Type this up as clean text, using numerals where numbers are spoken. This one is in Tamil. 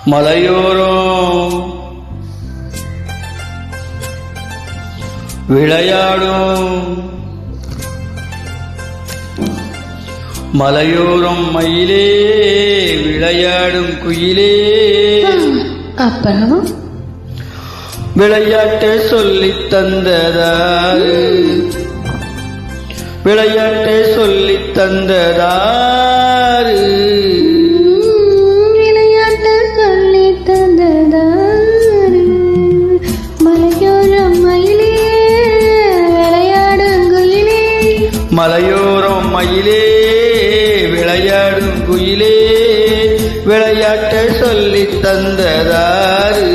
மலையோரம் விளையாடும் மலையோரம் மயிலே விளையாடும் குயிலே அப்புறம் விளையாட்டை சொல்லித் தந்ததாரு விளையாட்டை சொல்லித் தந்ததாரு விளையாட்டு சொல்லி தந்ததாரு மலையோரம் மயிலே விளையாடும் குயிலே மலையோரம் மயிலே விளையாடும் குயிலே விளையாட்டை சொல்லித் தந்ததாரு